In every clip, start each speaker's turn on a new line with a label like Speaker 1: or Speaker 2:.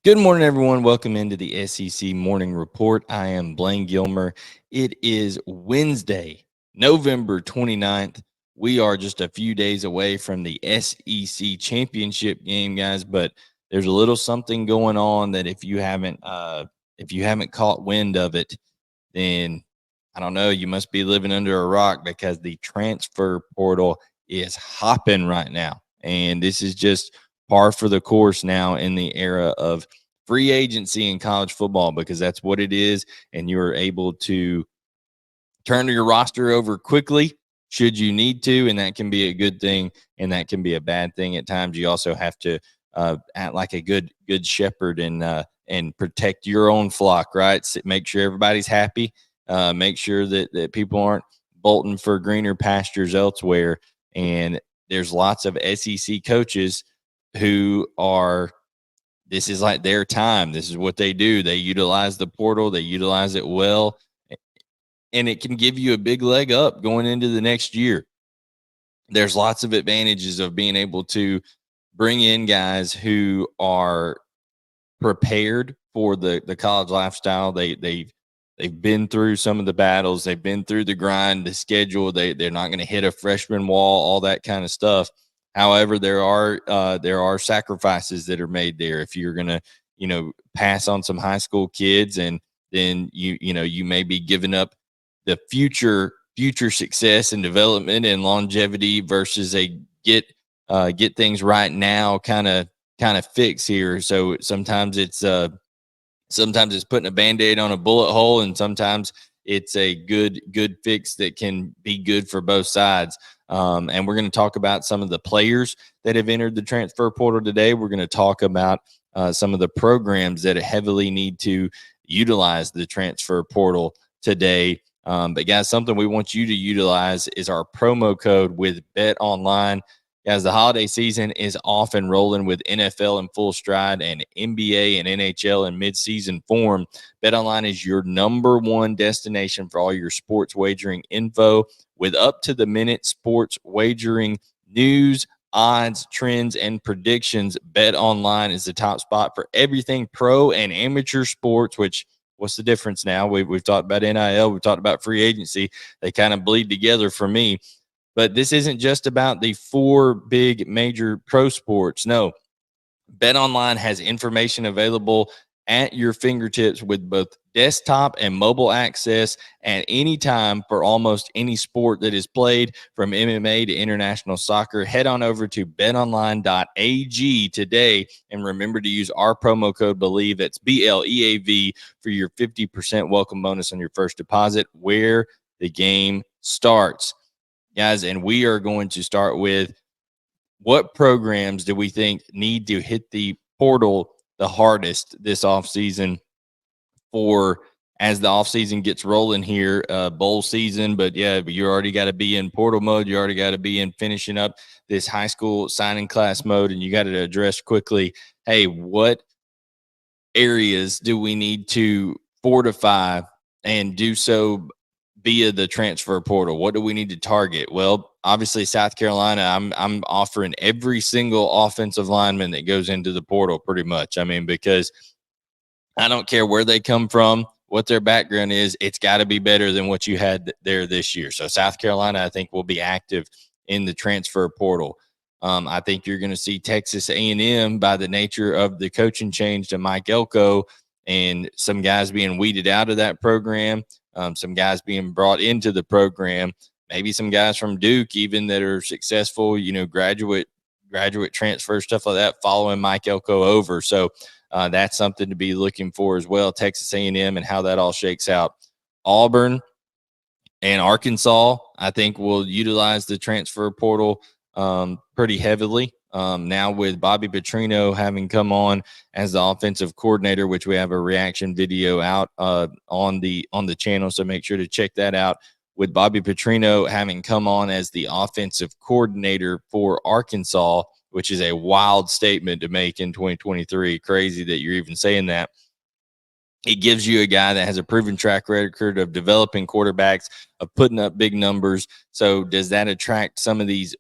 Speaker 1: Good morning, everyone. Welcome into the SEC Morning Report. I am Blayne Gilmer. It is Wednesday, November 29th. We are just a few days away from the SEC championship game, guys, but there's a little something going on that if you haven't caught wind of it, then I don't know, you must be living under a rock, because the transfer portal is hopping right now. And this is just par for the course now in the era of free agency in college football, because that's what it is. And you're able to turn your roster over quickly should you need to. And that can be a good thing, and that can be a bad thing at times. You also have to act like a good shepherd and protect your own flock, right? So make sure everybody's happy. Make sure that people aren't bolting for greener pastures elsewhere. And there's lots of SEC coaches who are, this is like their time. This is what they do. They utilize the portal. They utilize it well. And it can give you a big leg up going into the next year. There's lots of advantages of being able to bring in guys who are prepared for the college lifestyle. They've been through some of the battles. They've been through the grind, the schedule. They're not going to hit a freshman wall, all that kind of stuff. However, there are sacrifices that are made there. If you're going to, pass on some high school kids, and then you may be giving up the future success and development and longevity versus a get things right now kind of fix here. So sometimes it's putting a Band-Aid on a bullet hole, and sometimes it's a good fix that can be good for both sides. And we're going to talk about some of the players that have entered the transfer portal today. We're going to talk about some of the programs that heavily need to utilize the transfer portal today. But guys, something we want you to utilize is our promo code with BetOnline. Guys, the holiday season is off and rolling with NFL in full stride and NBA and NHL in midseason form. BetOnline is your number one destination for all your sports wagering info, with up-to-the-minute sports wagering news, odds, trends, and predictions. BetOnline is the top spot for everything pro and amateur sports, which, what's the difference now? We've talked about NIL. We've talked about free agency. They kind of bleed together for me. But this isn't just about the four big major pro sports. No, BetOnline has information available at your fingertips with both desktop and mobile access at any time for almost any sport that is played, from MMA to international soccer. Head on over to betonline.ag today and remember to use our promo code BELIEVE, that's BLEAV, for your 50% welcome bonus on your first deposit where the game starts. Guys, and we are going to start with, what programs do we think need to hit the portal the hardest this offseason, for as the offseason gets rolling here, bowl season. But you already got to be in portal mode. You already got to be in finishing up this high school signing class mode, and you got to address quickly, hey, what areas do we need to fortify and do so via the transfer portal? What do we need to target? Well, obviously South Carolina, I'm offering every single offensive lineman that goes into the portal pretty much. I mean, because I don't care where they come from, what their background is, it's got to be better than what you had there this year. So South Carolina, I think, will be active in the transfer portal. I think you're going to see Texas A&M, by the nature of the coaching change to Mike Elko and some guys being weeded out of that program, some guys being brought into the program, maybe some guys from Duke even that are successful, graduate transfer, stuff like that, following Mike Elko over. So that's something to be looking for as well. Texas A&M and how that all shakes out. Auburn and Arkansas, I think, will utilize the transfer portal pretty heavily. Now with Bobby Petrino having come on as the offensive coordinator, which we have a reaction video out on the channel, so make sure to check that out. With Bobby Petrino having come on as the offensive coordinator for Arkansas, which is a wild statement to make in 2023. Crazy that you're even saying that. it gives you a guy that has a proven track record of developing quarterbacks, of putting up big numbers. So does that attract some of these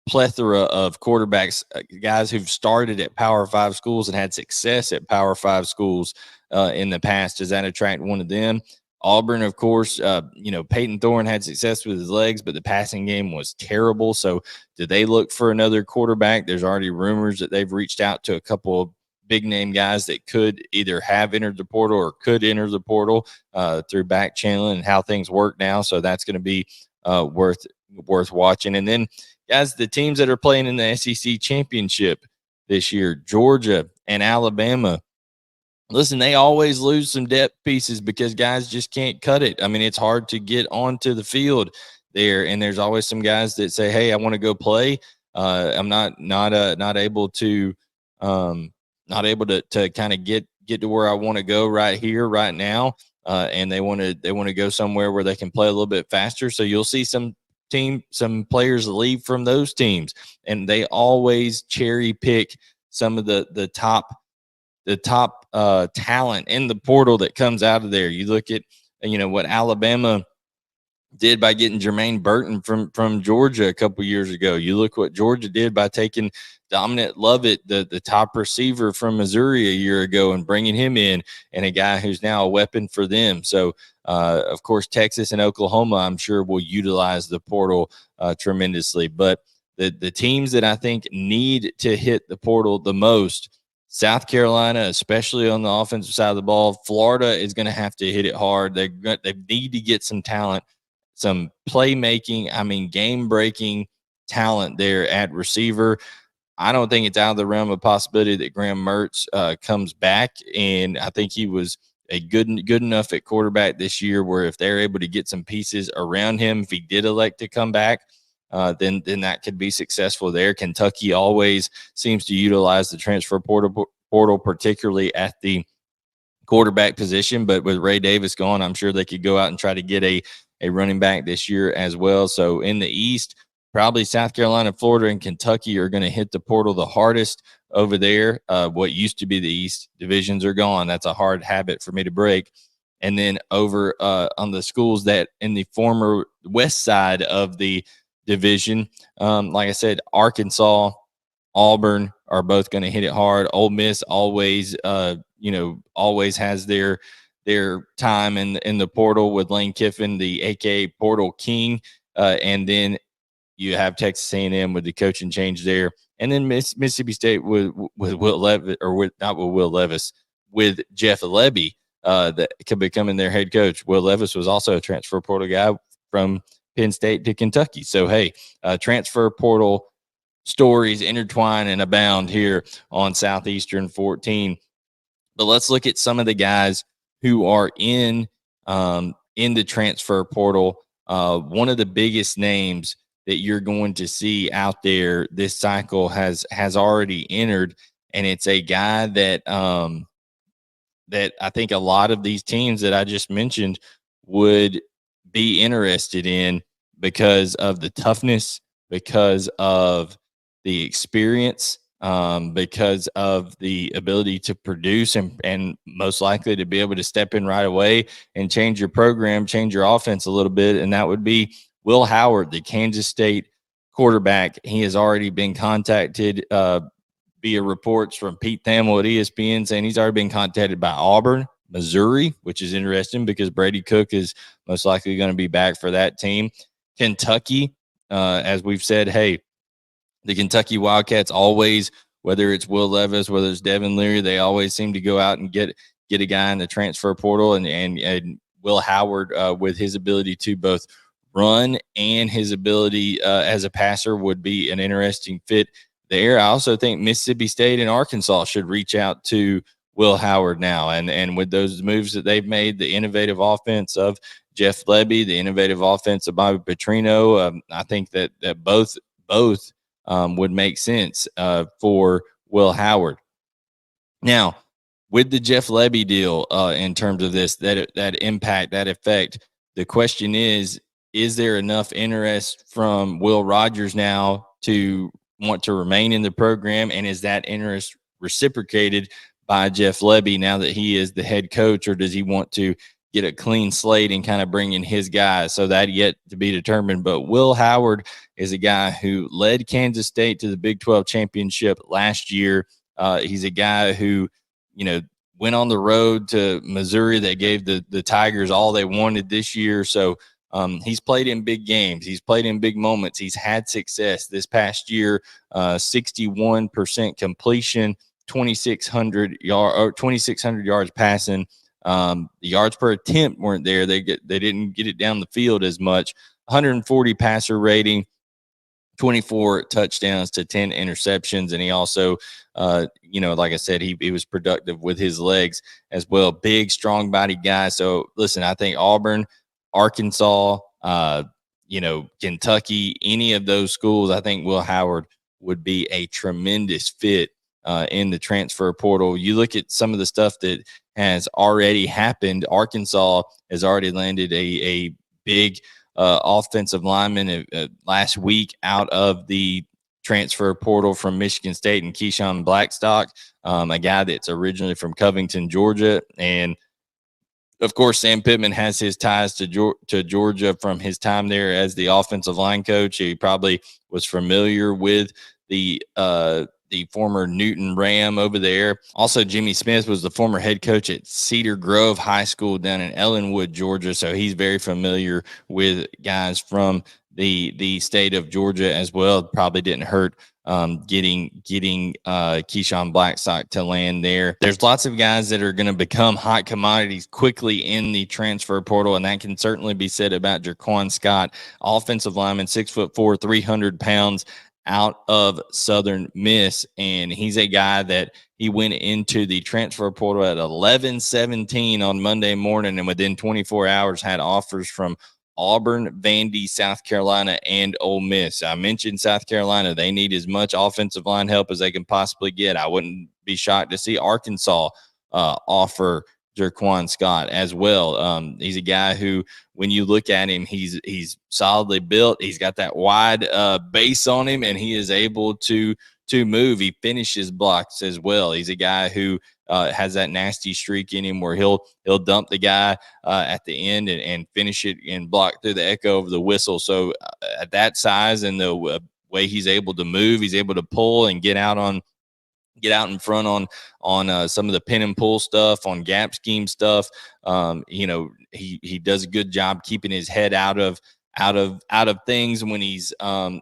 Speaker 1: plethora of quarterbacks, guys who've started at Power Five schools and had success at Power Five schools in the past? Does that attract one of them? Auburn, of course, Peyton Thorne had success with his legs, but the passing game was terrible. So, do they look for another quarterback? There's already rumors that they've reached out to a couple of big name guys that could either have entered the portal or could enter the portal through back channeling and how things work now. So that's going to be worth watching. And then, guys, the teams that are playing in the SEC championship this year, Georgia and Alabama, listen, they always lose some depth pieces because guys just can't cut it. I mean, it's hard to get onto the field there, and there's always some guys that say, "Hey, I want to go play. I'm not able to kind of get to where I want to go right here, right now." And they want to go somewhere where they can play a little bit faster. So you'll see some players leave from those teams, and they always cherry pick some of the top talent in the portal that comes out of there. You look at what Alabama did by getting Jermaine Burton from Georgia a couple years ago. You look what Georgia did by taking Dominic Lovett, the top receiver from Missouri a year ago, and bringing him in, and a guy who's now a weapon for them. So, of course, Texas and Oklahoma, I'm sure, will utilize the portal tremendously. But the teams that I think need to hit the portal the most, South Carolina, especially on the offensive side of the ball. Florida is going to have to hit it hard. They need to get some talent, some playmaking, game-breaking talent there at receiver. I don't think it's out of the realm of possibility that Graham Mertz comes back, and I think he was a good enough at quarterback this year where if they're able to get some pieces around him, if he did elect to come back, then that could be successful there. Kentucky always seems to utilize the transfer portal, particularly at the quarterback position. But with Ray Davis gone, I'm sure they could go out and try to get a running back this year as well. So in the East, probably South Carolina, Florida, and Kentucky are going to hit the portal the hardest over there. What used to be the East divisions are gone. That's a hard habit for me to break. And then over on the schools that in the former west side of the division, like I said, Arkansas, Auburn are both going to hit it hard. Ole Miss always has their time in the portal with Lane Kiffin, the AKA Portal King, and then you have Texas A&M with the coaching change there, and then Mississippi State with Will Levis, or not with Will Levis, with Jeff Lebby that could be becoming their head coach. Will Levis was also a transfer portal guy from Penn State to Kentucky. So hey, transfer portal stories intertwine and abound here on Southeastern 14. But let's look at some of the guys who are in the transfer portal. One of the biggest names that you're going to see out there this cycle has already entered, and it's a guy that I think a lot of these teams that I just mentioned would be interested in because of the toughness, because of the experience, because of the ability to produce and most likely to be able to step in right away and change your program, change your offense a little bit. And that would be Will Howard, the Kansas State quarterback. He has already been contacted via reports from Pete Thamel at ESPN saying he's already been contacted by Auburn, Missouri, which is interesting because Brady Cook is most likely going to be back for that team. Kentucky, as we've said, hey, the Kentucky Wildcats always, whether it's Will Levis, whether it's Devin Leary, they always seem to go out and get a guy in the transfer portal, and Will Howard with his ability to both run and his ability as a passer would be an interesting fit there. I also think Mississippi State and Arkansas should reach out to Will Howard now. And with those moves that they've made, the innovative offense of Jeff Lebby, the innovative offense of Bobby Petrino, I think that both would make sense for Will Howard. Now, with the Jeff Lebby deal, in terms of this, that impact, that effect, the question is there enough interest from Will Rogers now to want to remain in the program, and is that interest reciprocated by Jeff Lebby now that he is the head coach, or does he want to get a clean slate and kind of bring in his guys? So that yet to be determined. But Will Howard is a guy who led Kansas State to the Big 12 championship last year. He's a guy who, went on the road to Missouri. They gave the Tigers all they wanted this year. So he's played in big games. He's played in big moments. He's had success this past year. 61% completion, 2,600 yards passing. The yards per attempt weren't there. They didn't get it down the field as much. 140 passer rating, 24 touchdowns to 10 interceptions. And he also, like I said, he was productive with his legs as well. Big, strong body guy. So listen, I think Auburn, Arkansas, Kentucky, any of those schools, I think Will Howard would be a tremendous fit in the transfer portal. You look at some of the stuff that has already happened. Arkansas has already landed a big offensive lineman last week out of the transfer portal from Michigan State, and Keyshawn Blackstock, a guy that's originally from Covington, Georgia. And of course, Sam Pittman has his ties to Georgia from his time there as the offensive line coach. He probably was familiar with the former Newton Ram over there. Also, Jimmy Smith was the former head coach at Cedar Grove High School down in Ellenwood, Georgia. So he's very familiar with guys from the state of Georgia as well. Probably didn't hurt getting Keyshawn Blackstock to land there. There's lots of guys that are going to become hot commodities quickly in the transfer portal, and that can certainly be said about Jaquan Scott, offensive lineman, 6'4", 300 pounds, out of Southern Miss. And he's a guy that he went into the transfer portal at 11:17 on Monday morning, and within 24 hours had offers from Auburn, Vandy, South Carolina, and Ole Miss. I mentioned South Carolina. They need as much offensive line help as they can possibly get. I wouldn't be shocked to see Arkansas offer Jaquan Scott as well. He's a guy who, when you look at him, he's solidly built. He's got that wide base on him, and he is able to move. He finishes blocks as well. He's a guy who has that nasty streak in him where he'll dump the guy at the end and finish it and block through the echo of the whistle. So at that size and the way he's able to move, he's able to pull and get out in front on some of the pin and pull stuff, on gap scheme stuff. He does a good job keeping his head out of things when he's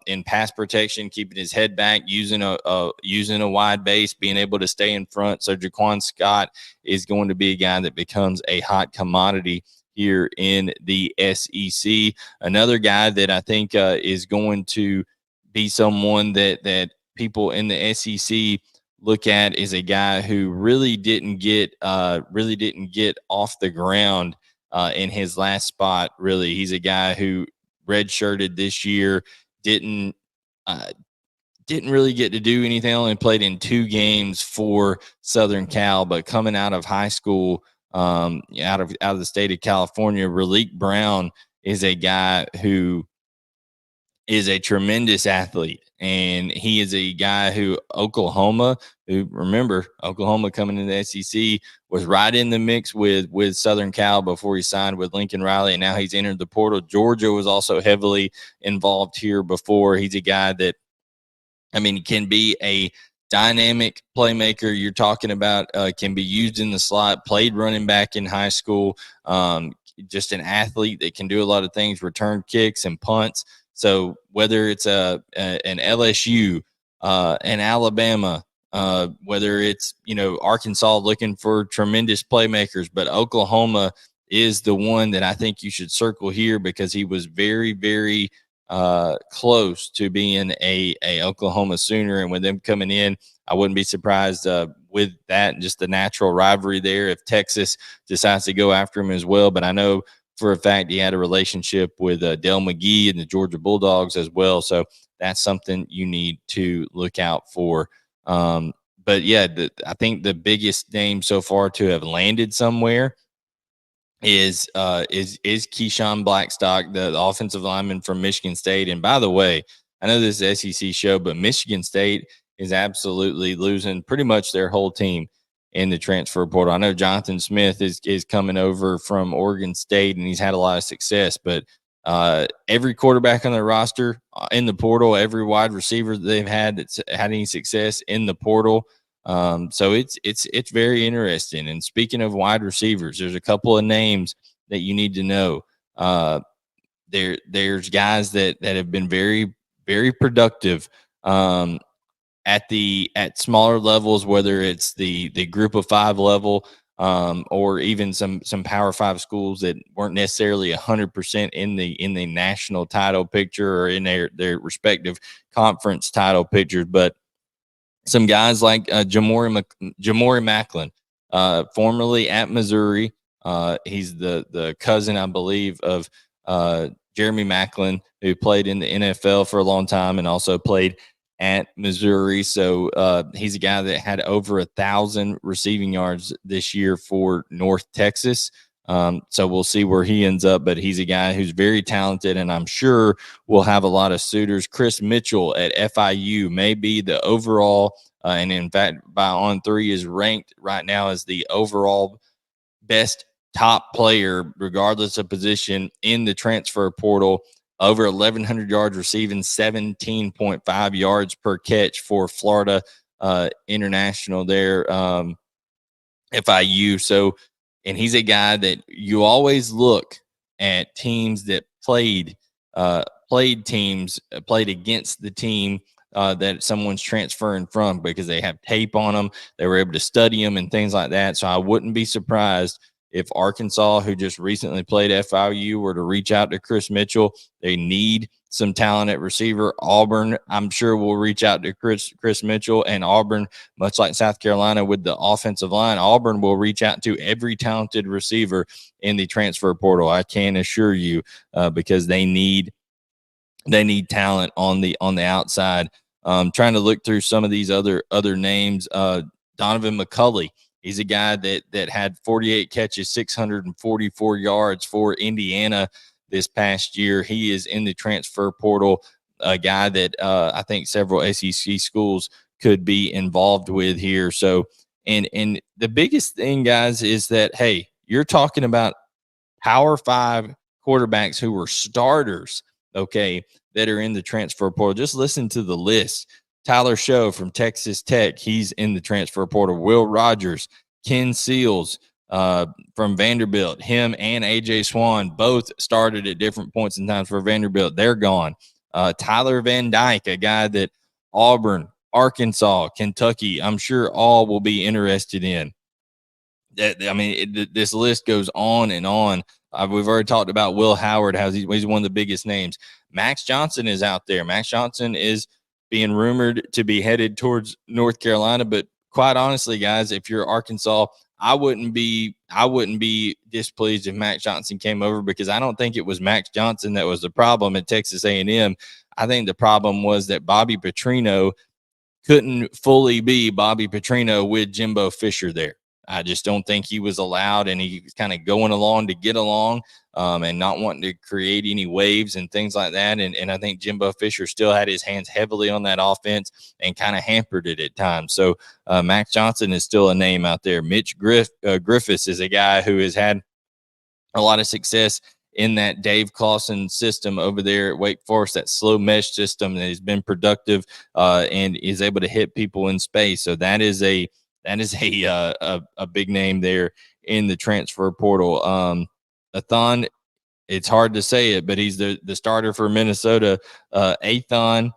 Speaker 1: in pass protection, keeping his head back, using a wide base, being able to stay in front. So Jaquan Scott is going to be a guy that becomes a hot commodity here in the SEC. Another guy that I think is going to be someone that people in the SEC look at is a guy who really didn't get off the ground in his last spot. Really, he's a guy who redshirted this year, didn't really get to do anything. Only played in 2 games for Southern Cal, but coming out of high school, out of the state of California, Raleek Brown is a guy who is a tremendous athlete. And he is a guy who Oklahoma coming into the SEC was right in the mix with Southern Cal before he signed with Lincoln Riley, and now he's entered the portal. Georgia was also heavily involved here before. He's a guy that, can be a dynamic playmaker. You're talking about can be used in the slot, played running back in high school, just an athlete that can do a lot of things, return kicks and punts. So whether it's an LSU, an Alabama, whether it's, Arkansas looking for tremendous playmakers, but Oklahoma is the one that I think you should circle here because he was very, very close to being a Oklahoma Sooner. And with them coming in, I wouldn't be surprised with that and just the natural rivalry there if Texas decides to go after him as well. But I know for a fact he had a relationship with Dale McGee and the Georgia Bulldogs as well. So that's something you need to look out for. But yeah, I think the biggest name so far to have landed somewhere is Keyshawn Blackstock, the offensive lineman from Michigan State. And by the way, I know this is an SEC show, but Michigan State is absolutely losing pretty much their whole team. in the transfer portal. I know Jonathan Smith is coming over from Oregon State, and he's had a lot of success, but every quarterback on their roster in the portal, every wide receiver that they've had that's had any success in the portal. So it's very interesting. And speaking of wide receivers, there's a couple of names that you need to know. There's guys that have been very, very productive at smaller levels, whether it's the group of five level, or even some Power Five schools that weren't necessarily 100% in the national title picture or in their respective conference title pictures, but some guys like Jamori Macklin, formerly at Missouri. He's the cousin, I believe, of Jeremy Macklin, who played in the NFL for a long time and also played at Missouri. So he's a guy that had over 1,000 receiving yards this year for North Texas. So we'll see where he ends up, but he's a guy who's very talented, and I'm sure will have a lot of suitors. Chris Mitchell at FIU may be the overall, and in fact, by On3 is ranked right now as the overall best top player, regardless of position, in the transfer portal. Over 1,100 yards receiving, 17.5 yards per catch for Florida International there, FIU. So, and he's a guy that you always look at teams that played against the team that someone's transferring from, because they have tape on them. They were able to study them and things like that. So I wouldn't be surprised if Arkansas, who just recently played FIU, were to reach out to Chris Mitchell. They need some talent at receiver. Auburn, I'm sure, will reach out to Chris Mitchell, and Auburn, much like South Carolina with the offensive line, Auburn will reach out to every talented receiver in the transfer portal. I can assure you, because they need talent on the outside. Trying to look through some of these other names. Donovan McCulley. He's a guy that had 48 catches, 644 yards for Indiana this past year. He is in the transfer portal, a guy that I think several SEC schools could be involved with here. So, and the biggest thing, guys, is that, hey, you're talking about Power Five quarterbacks who were starters, okay, that are in the transfer portal. Just listen to the list. Tyler Show from Texas Tech, he's in the transfer portal. Will Rogers, Ken Seals from Vanderbilt, him and A.J. Swan both started at different points in time for Vanderbilt. They're gone. Tyler Van Dyke, a guy that Auburn, Arkansas, Kentucky, I'm sure all will be interested in. This list goes on and on. We've already talked about Will Howard, how he's one of the biggest names. Max Johnson is out there. Max Johnson is being rumored to be headed towards North Carolina, but quite honestly, guys, if you're Arkansas, I wouldn't be displeased if Max Johnson came over, because I don't think it was Max Johnson that was the problem at Texas A&M. I think the problem was that Bobby Petrino couldn't fully be Bobby Petrino with Jimbo Fisher there. I just don't think he was allowed, and he was kind of going along to get along, and not wanting to create any waves and things like that. And I think Jimbo Fisher still had his hands heavily on that offense and kind of hampered it at times. So Max Johnson is still a name out there. Mitch Griffiths is a guy who has had a lot of success in that Dave Clawson system over there at Wake Forest, that slow mesh system that has been productive and is able to hit people in space. So that is a big name there in the transfer portal. Athon, it's hard to say it, but he's the starter for Minnesota. Athon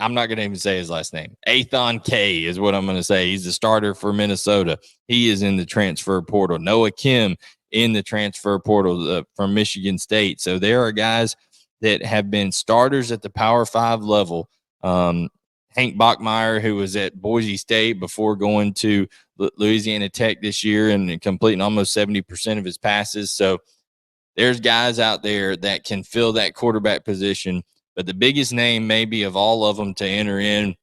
Speaker 1: I'm not going to even say his last name. Athon K is what I'm going to say. He's the starter for Minnesota. He is in the transfer portal. Noah Kim in the transfer portal from Michigan State. So there are guys that have been starters at the Power 5 level. Hank Bachmeier, who was at Boise State before going to Louisiana Tech this year and completing almost 70% of his passes. So there's guys out there that can fill that quarterback position. But the biggest name maybe of all of them to enter in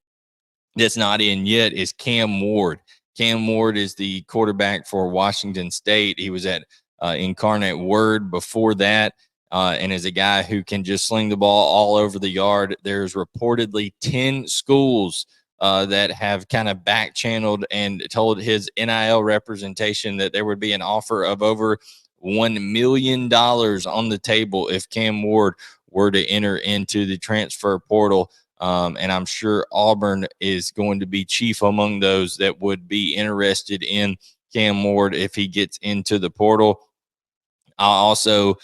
Speaker 1: that's not in yet is Cam Ward. Cam Ward is the quarterback for Washington State. He was at Incarnate Word before that, and is a guy who can just sling the ball all over the yard. There's reportedly 10 schools that have kind of back channeled and told his NIL representation that there would be an offer of over $1 million on the table if Cam Ward were to enter into the transfer portal. And I'm sure Auburn is going to be chief among those that would be interested in Cam Ward if he gets into the portal. I also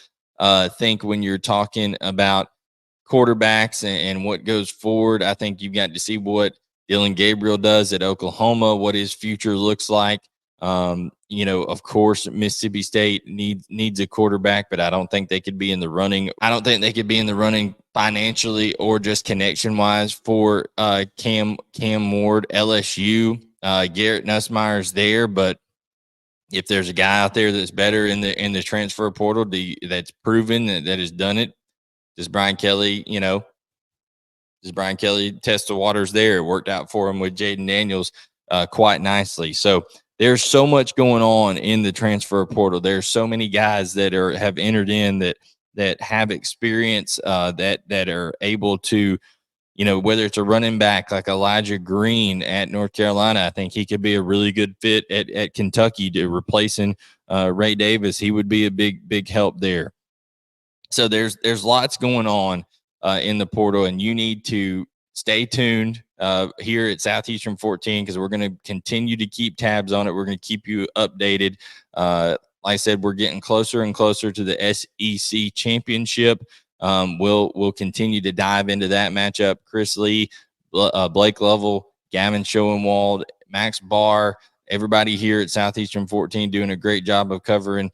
Speaker 1: think when you're talking about quarterbacks and what goes forward, I think you've got to see what Dylan Gabriel does at Oklahoma, what his future looks like. Of course, Mississippi State needs a quarterback, but I don't think they could be in the running. I don't think they could be in the running financially or just connection wise for Cam Ward. LSU, Garrett Nussmeier's there, but if there's a guy out there that's better in the transfer portal, that's proven that has done it, does Brian Kelly test the waters there? It worked out for him with Jaden Daniels quite nicely. So there's so much going on in the transfer portal. There's so many guys that have entered in that have experience that are able to, whether it's a running back like Elijah Green at North Carolina, I think he could be a really good fit at Kentucky to replacing Ray Davis. He would be a big help there. So there's lots going on in the portal, and you need to stay tuned here at Southeastern 14 because we're going to continue to keep tabs on it. We're going to keep you updated. Like I said, we're getting closer and closer to the SEC championship. We'll continue to dive into that matchup. Chris Lee, Blake Lovell, Gavin Schoenwald, Max Barr, everybody here at Southeastern 14 doing a great job of covering,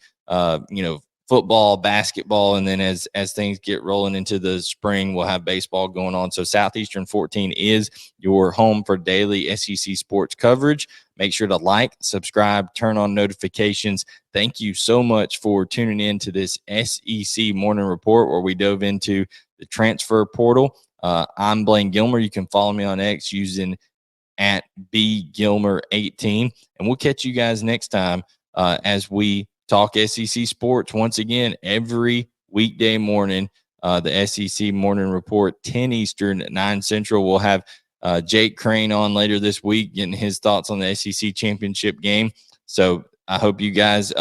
Speaker 1: football, basketball, and then as things get rolling into the spring, we'll have baseball going on. So Southeastern 14 is your home for daily SEC sports coverage. Make sure to like, subscribe, turn on notifications. Thank you so much for tuning in to this SEC Morning Report where we dove into the transfer portal. I'm Blayne Gilmer. You can follow me on X using at @BGilmer18. And we'll catch you guys next time as we talk SEC sports once again every weekday morning. The SEC Morning Report, 10 Eastern, 9 Central. We'll have Jake Crane on later this week, getting his thoughts on the SEC championship game. So I hope you guys,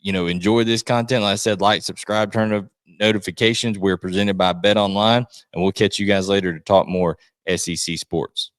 Speaker 1: enjoy this content. Like I said, like, subscribe, turn on notifications. We're presented by BetOnline, and we'll catch you guys later to talk more SEC sports.